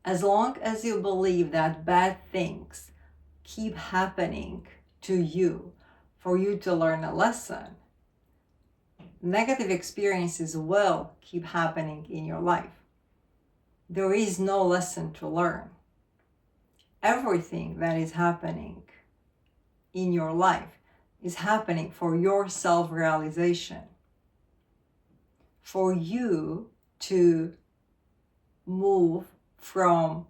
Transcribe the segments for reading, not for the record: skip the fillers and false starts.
As long as you believe that bad things keep happening to you for you to learn a lesson, negative experiences will keep happening in your life. There is no lesson to learn. Everything that is happening in your life is happening for your self-realization, for you to move from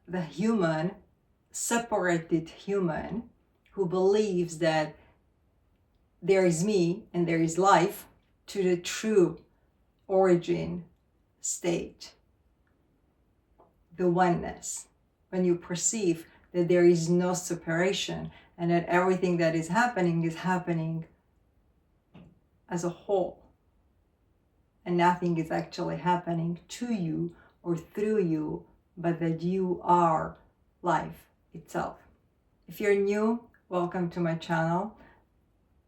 the human, separated human who believes that there is me and there is life, to the true origin state, the oneness. When you perceive that there is no separation and that everything that is happening as a whole, and nothing is actually happening to you or through you, but that you are life itself. If you're new, welcome to my channel.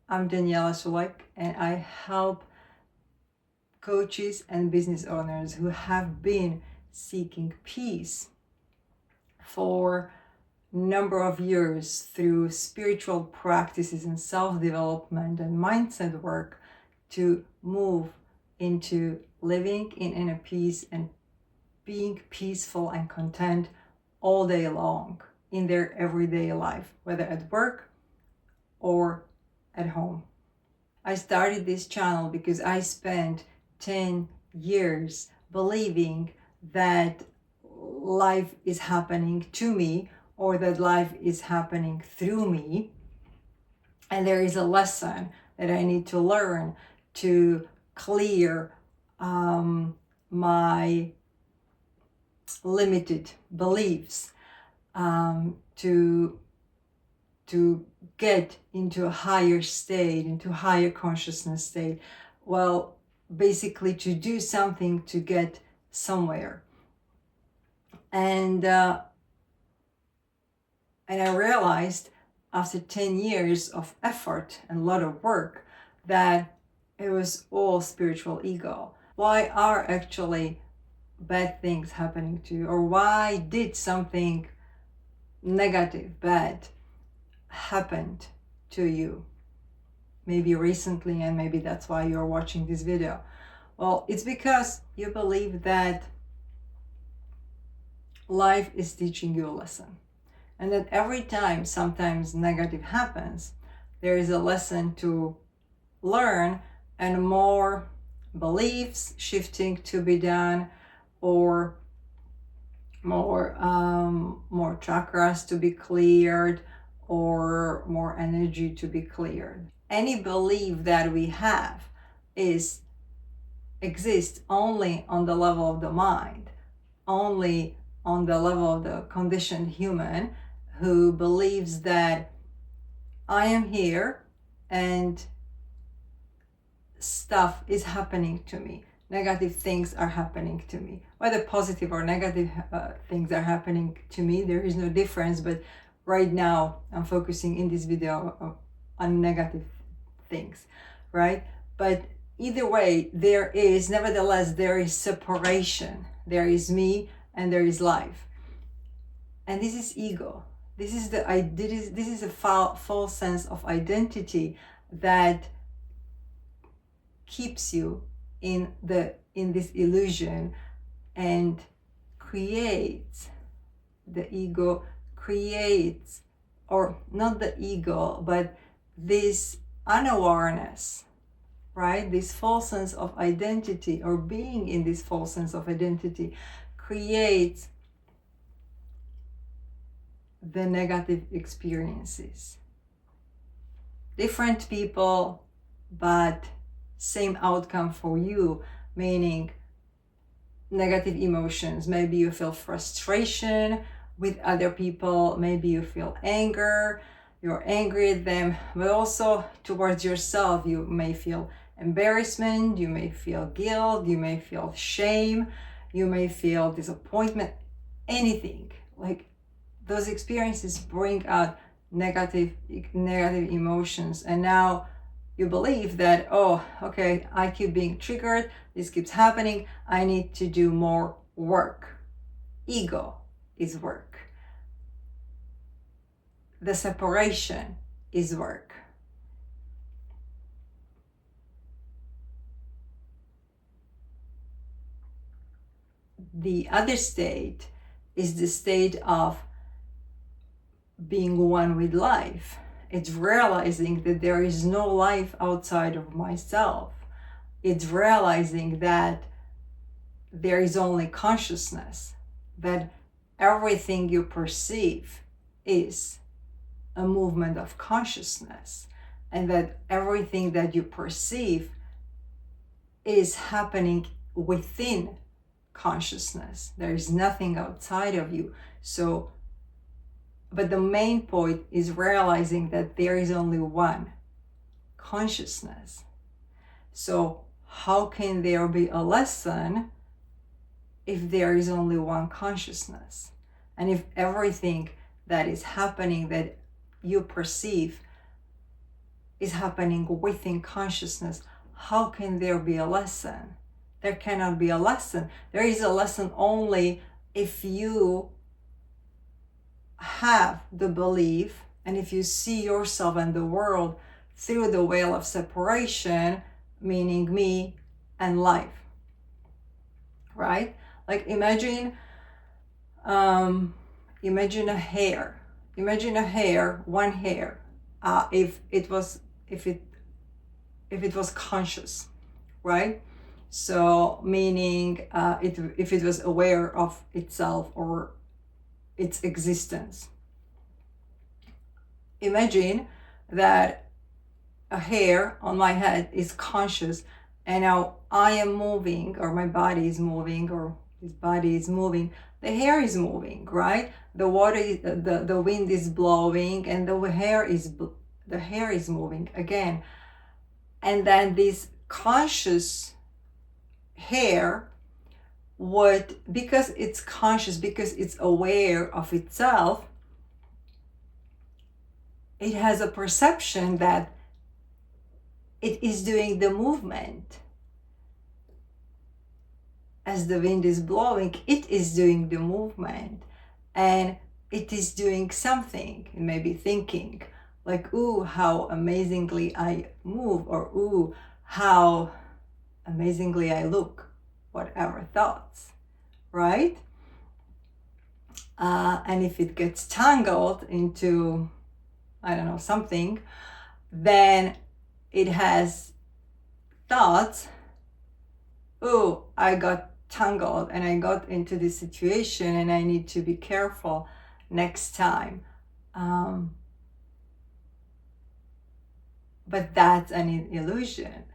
I'm Daniela Sulek, and I help coaches and business owners who have been seeking peace for a number of years through spiritual practices and self-development and mindset work to move into living in inner peace and being peaceful and content all day long in their everyday life, whether at work or at home. I started this channel because I spent 10 years believing that life is happening to me or that life is happening through me, and there is a lesson that I need to learn to clear my limited beliefs, to get into a higher state, into a higher consciousness state. Well, basically to do something to get somewhere. And I realized after 10 years of effort and a lot of work that it was all spiritual ego. Why are actually bad things happening to you? Or why did something negative, bad, happened to you? Maybe recently, and maybe that's why you're watching this video. Well, it's because you believe that life is teaching you a lesson. And that every time sometimes negative happens, there is a lesson to learn and more beliefs shifting to be done, or more chakras to be cleared, or more energy to be cleared. Any belief that we have exists only on the level of the mind, only on the level of the conditioned human who believes that I am here and stuff is happening to me. Negative things are happening to me. Whether positive or negative things are happening to me, there is no difference. But right now, I'm focusing in this video on negative things, right? But either way, nevertheless, there is separation. There is me and there is life. And this is ego. This is a false sense of identity that keeps you in this illusion and creates the ego, or not the ego, but this unawareness, right? This false sense of identity, or being in this false sense of identity, creates the negative experiences. Different people, but same outcome for you, meaning negative emotions. Maybe you feel frustration with other people, maybe you feel anger, you're angry at them, but also towards yourself. You may feel embarrassment, you may feel guilt, you may feel shame, you may feel disappointment, anything. Like, those experiences bring out negative emotions, and now you believe that, oh, okay, I keep being triggered, this keeps happening, I need to do more work. ego is work. The separation is work. The other state is the state of being one with life. It's realizing that there is no life outside of myself. It's realizing that there is only consciousness, that everything you perceive is a movement of consciousness, and that everything that you perceive is happening within consciousness. There is nothing outside of you. So, but the main point is realizing that there is only one consciousness. So how can there be a lesson if there is only one consciousness? And if everything that is happening that you perceive is happening within consciousness, how can there be a lesson? There cannot be a lesson. There is a lesson only if you have the belief and if you see yourself and the world through the veil of separation, meaning me and life, right? Like imagine a hair. Imagine a hair, one hair. If it was conscious, right? So meaning if it was aware of itself or its existence. Imagine that a hair on my head is conscious, and now I am moving, or my body is moving, or his body is moving. The hair is moving, right? The water, the wind is blowing, and the hair is moving again. And then this conscious hair would, because it's conscious, because it's aware of itself, it has a perception that it is doing the movement. As the wind is blowing, it is doing the movement, and it is doing something. It may be thinking like, ooh, how amazingly I move, or ooh, how amazingly I look, whatever thoughts, right? And if it gets tangled into, I don't know, something, then it has thoughts, oh, I got tangled and I got into this situation and I need to be careful next time. But that's an illusion.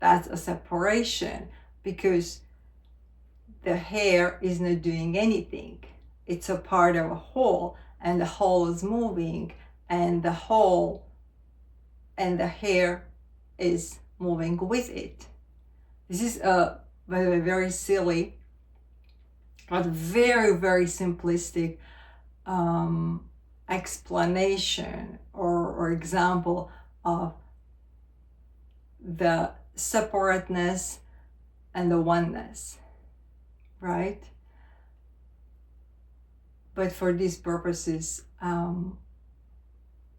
That's a separation, because the hair is not doing anything. It's a part of a whole, and the whole is moving, and the whole and the hair is moving with it. This is by the way, very silly, but very, very simplistic explanation or example of the separateness and the oneness, right? But for these purposes,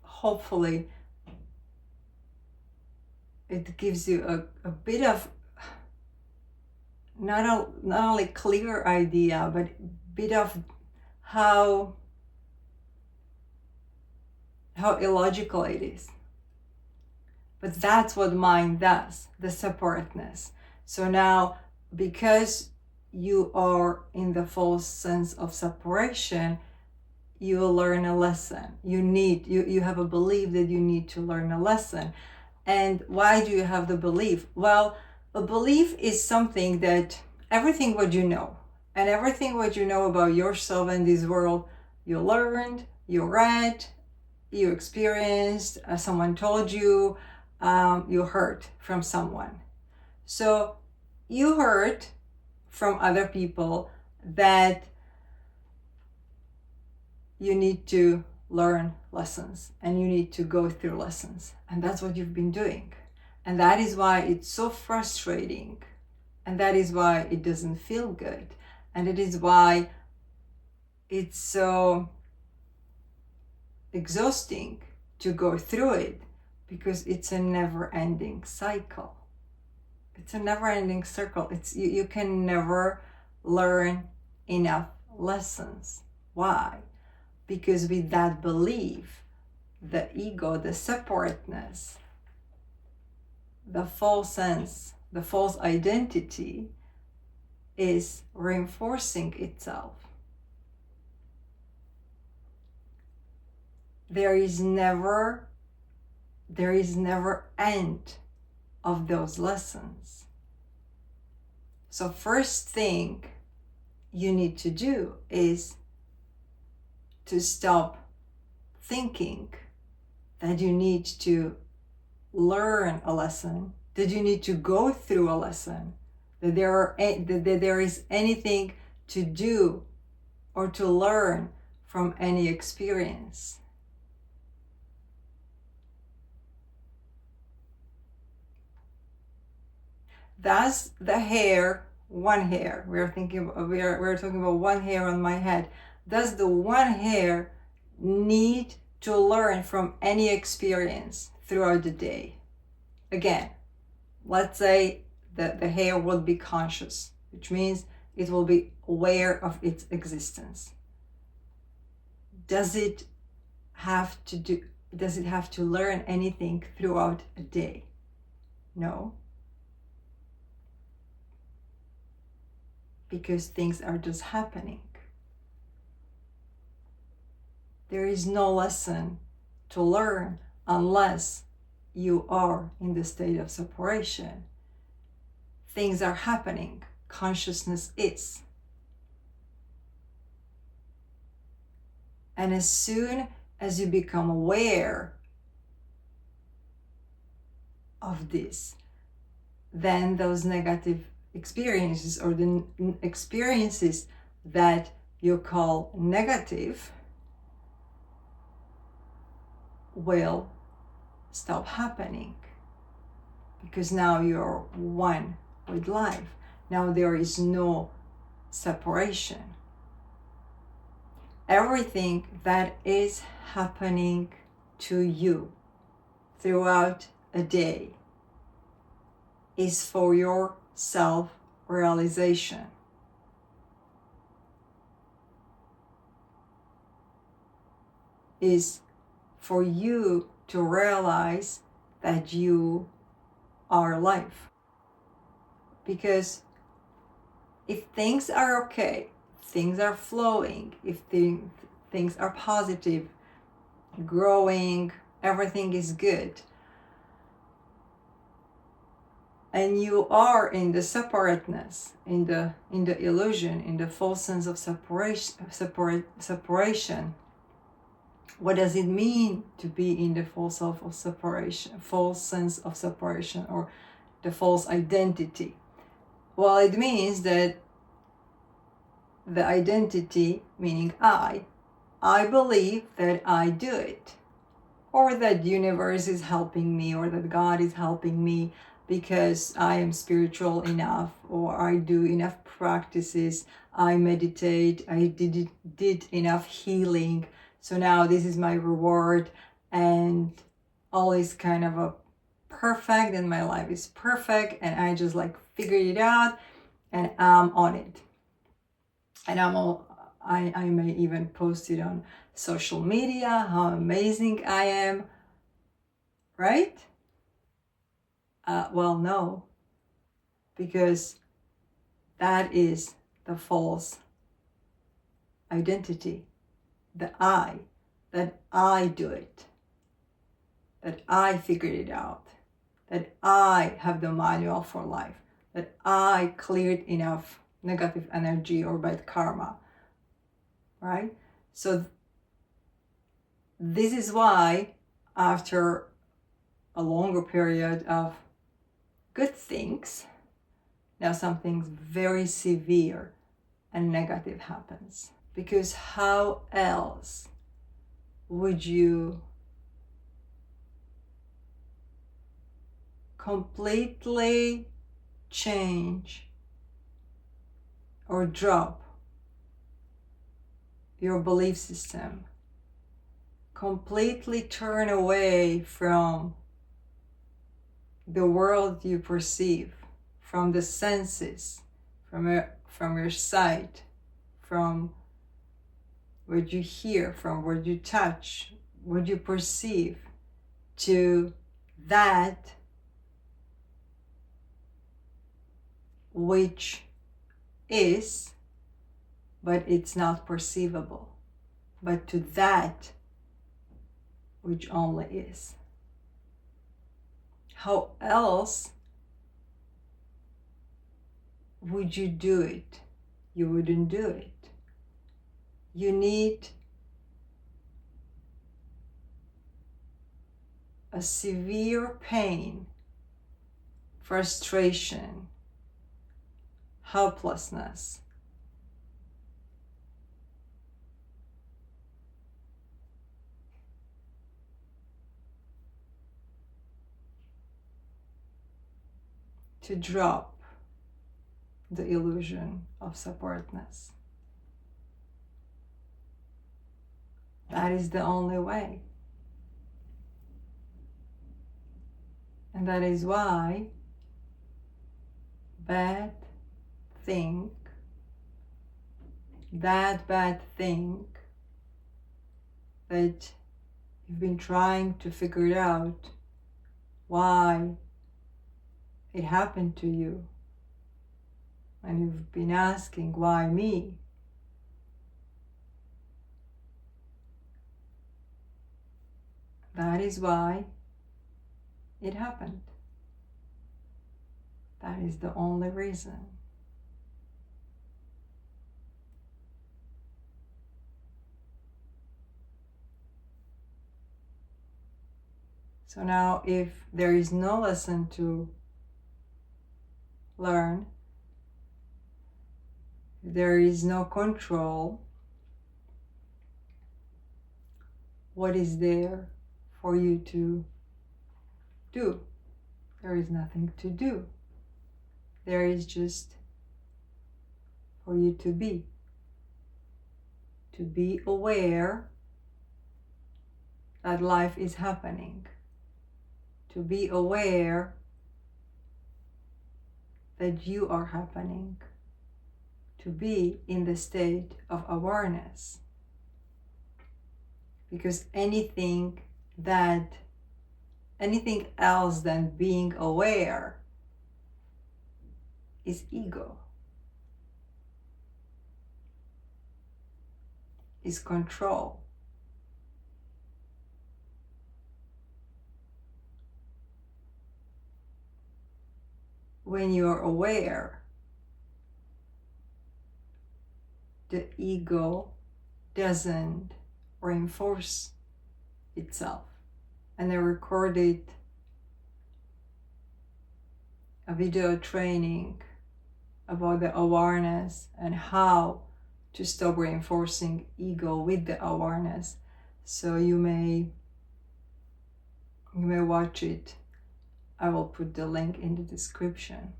hopefully it gives you a bit of not only clear idea, but a bit of how illogical it is. But that's what mind does, the separateness. So now, because you are in the false sense of separation, you will learn a lesson. You have a belief that you need to learn a lesson. And why do you have the belief? Well, a belief is something that everything what you know, and everything what you know about yourself and this world, you learned, you read, you experienced, someone told you, you heard from someone. So you heard from other people that you need to learn lessons and you need to go through lessons. And that's what you've been doing. And that is why it's so frustrating. And that is why it doesn't feel good. And it is why it's so exhausting to go through it because it's a never-ending cycle. It's a never-ending circle. You can never learn enough lessons. Why? Because with that belief, the ego, the separateness, the false sense, the false identity is reinforcing itself. There is never end of those lessons. So first thing you need to do is to stop thinking that you need to learn a lesson, that you need to go through a lesson, that there is anything to do or to learn from any experience. Does the hair, one hair, we're talking about one hair on my head, does the one hair need to learn from any experience throughout the day? Again, let's say that the hair will be conscious, which means it will be aware of its existence. Does it have to learn anything throughout a day? No. Because things are just happening. There is no lesson to learn unless you are in the state of separation. Things are happening. Consciousness is. And as soon as you become aware of this, then those negative experiences, or the experiences that you call negative, will stop happening, because now you're one with life. Now there is no separation. Everything that is happening to you throughout a day is for your self-realization. Is for you to realize that you are life. Because if things are okay, things are flowing, if things are positive, growing, everything is good, and you are in the separateness, in the illusion, in the false sense of separation. What does it mean to be in the false sense of separation, or the false identity? Well, it means that the identity, meaning I believe that I do it, or that the universe is helping me, or that God is helping me because I am spiritual enough, or I do enough practices, I meditate, I did enough healing, so now this is my reward, and all is kind of a perfect, and my life is perfect, and I just figured it out, and I'm on it. And I may even post it on social media, how amazing I am, right? Well, no, because that is the false identity, that I do it, that I figured it out, that I have the manual for life, that I cleared enough negative energy or bad karma, right? So this is why after a longer period of good things, now something very severe and negative happens. Because how else would you completely change or drop your belief system. Completely turn away from the world you perceive, from the senses, from your sight, from what you hear, from what you touch, what you perceive, to that which is, but it's not perceivable, but to that which only is. How else would you do it? You wouldn't do it. You need a severe pain, frustration, helplessness, to drop the illusion of separateness. That is the only way. And that is why that bad thing that you've been trying to figure out why it happened to you, and you've been asking, why me? That is why it happened. That is the only reason. So now, if there is no lesson to learn, there is no control, what is there for you to do? There is nothing to do. There is just for you to be aware that life is happening, to be aware that you are happening, to be in the state of awareness. Because anything else than being aware is ego, is control. When you are aware, the ego doesn't reinforce itself. And I recorded a video training about the awareness and how to stop reinforcing ego with the awareness. So you may watch it. I will put the link in the description.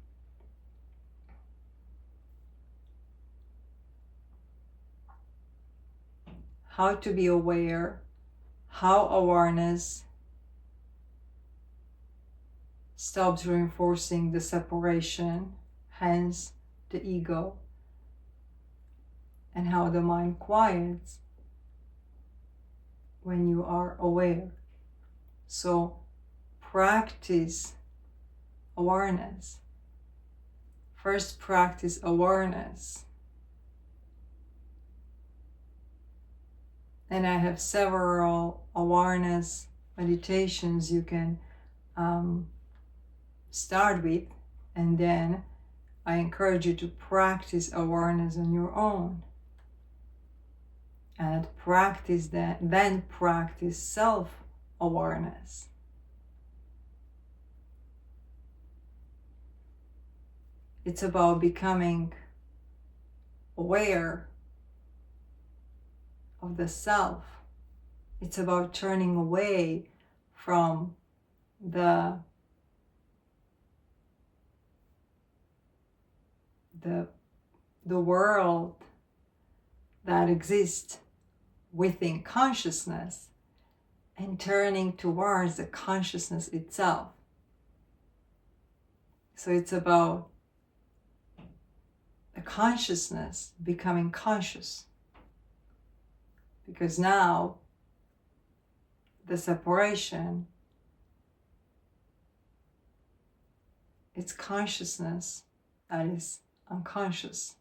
How to be aware, how awareness stops reinforcing the separation, hence the ego, and how the mind quiets when you are aware. So practice awareness. First, practice awareness. And I have several awareness meditations you can start with, and then I encourage you to practice awareness on your own. And then practice self-awareness. It's about becoming aware of the self. It's about turning away from the world that exists within consciousness and turning towards the consciousness itself. So it's about the consciousness becoming conscious. Because now the separation, it's consciousness that is unconscious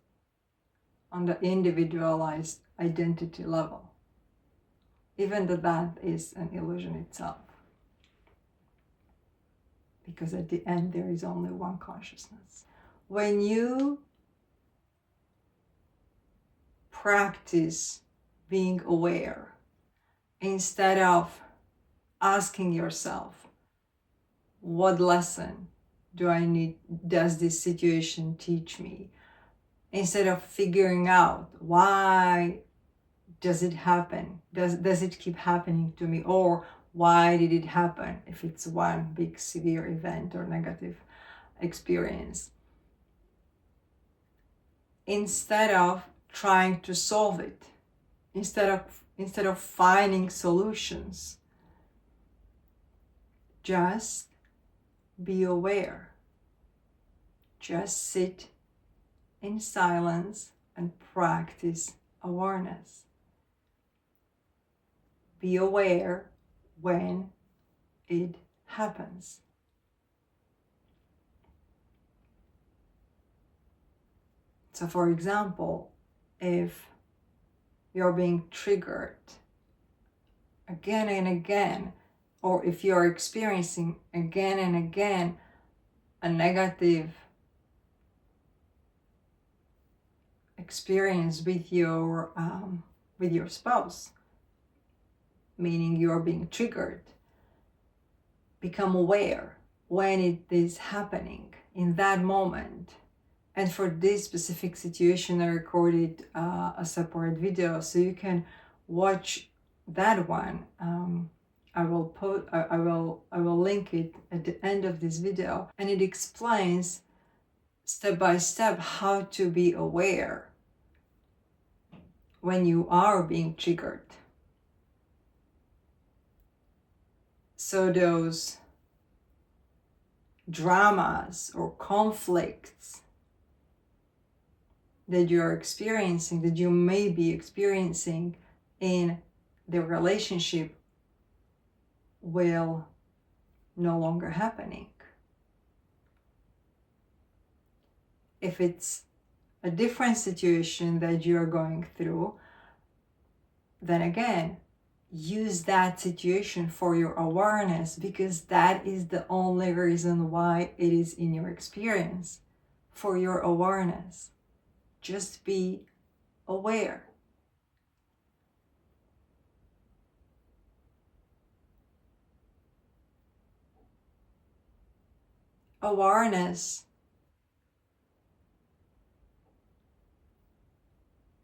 on the individualized identity level. Even that is an illusion itself. Because at the end there is only one consciousness. When you practice being aware, instead of asking yourself, what lesson does this situation teach me? Instead of figuring out why does it happen? Does it keep happening to me? Or why did it happen if it's one big severe event or negative experience? Instead of trying to solve it, instead of finding solutions, just be aware. Just sit in silence and practice awareness. Be aware when it happens. So for example, if you're being triggered again and again, or if you're experiencing again and again a negative experience with your spouse, meaning you're being triggered, become aware when it is happening in that moment. And for this specific situation, I recorded a separate video, so you can watch that one. I will link it at the end of this video, and it explains step by step how to be aware when you are being triggered. So those dramas or conflicts that you are experiencing, that you may be experiencing in the relationship, will no longer happening. If it's a different situation that you're going through, then again, use that situation for your awareness, because that is the only reason why it is in your experience, for your awareness. Just be aware. Awareness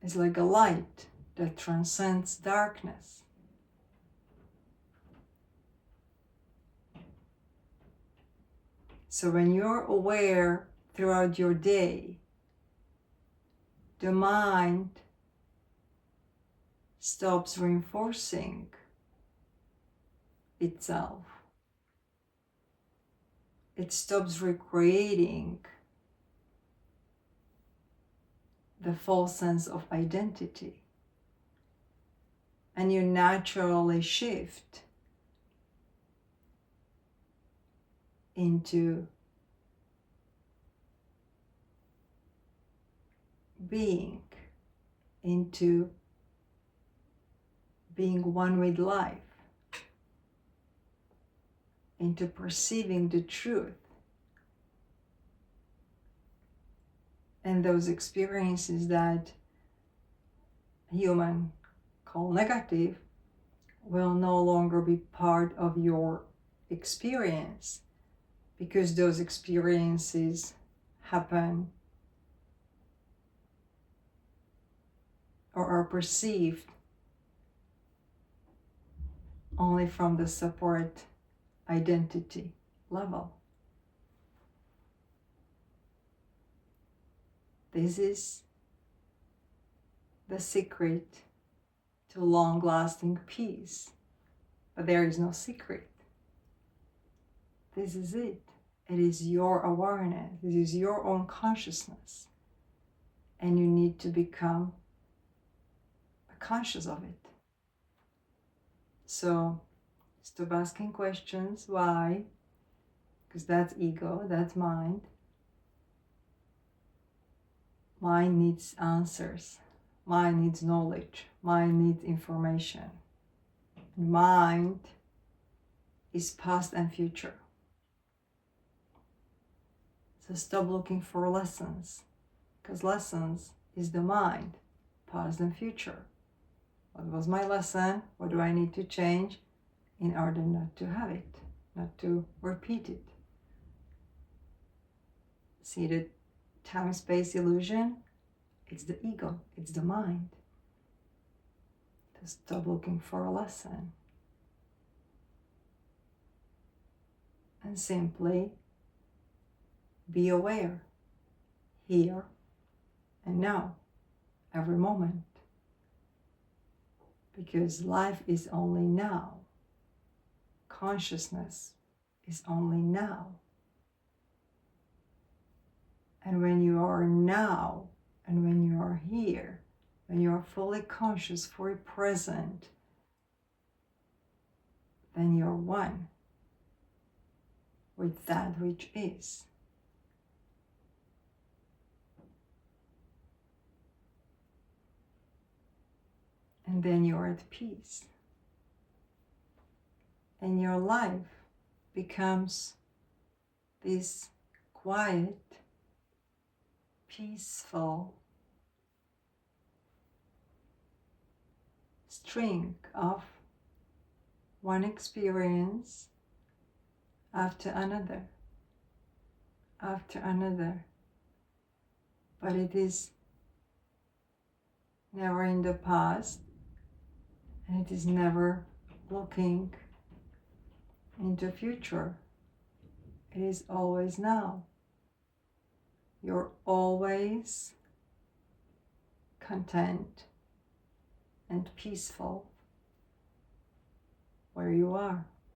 is like a light that transcends darkness. So when you're aware throughout your day, the mind stops reinforcing itself. It stops recreating the false sense of identity. And you naturally shift into being one with life, into perceiving the truth. And those experiences that human call negative will no longer be part of your experience, because those experiences happen or are perceived only from the separate identity level. This is the secret to long-lasting peace. But there is no secret. This is it. It is your awareness. This is your own consciousness. And you need to become conscious of it. So stop asking questions. Why? Because that's ego, that's mind. Mind needs answers. Mind needs knowledge. Mind needs information. Mind is past and future. So stop looking for lessons, because lessons is the mind, past and future. What was my lesson? What do I need to change in order not to have it, not to repeat it? See the time-space illusion? It's the ego, it's the mind. To stop looking for a lesson. And simply be aware, here and now, every moment. Because life is only now. Consciousness is only now. And when you are now, and when you are here, when you are fully conscious, fully present, then you're one with that which is. And then you're at peace. And your life becomes this quiet, peaceful string of one experience after another, after another. But it is never in the past, and it is never looking into future. It is always now. You're always content and peaceful where you are.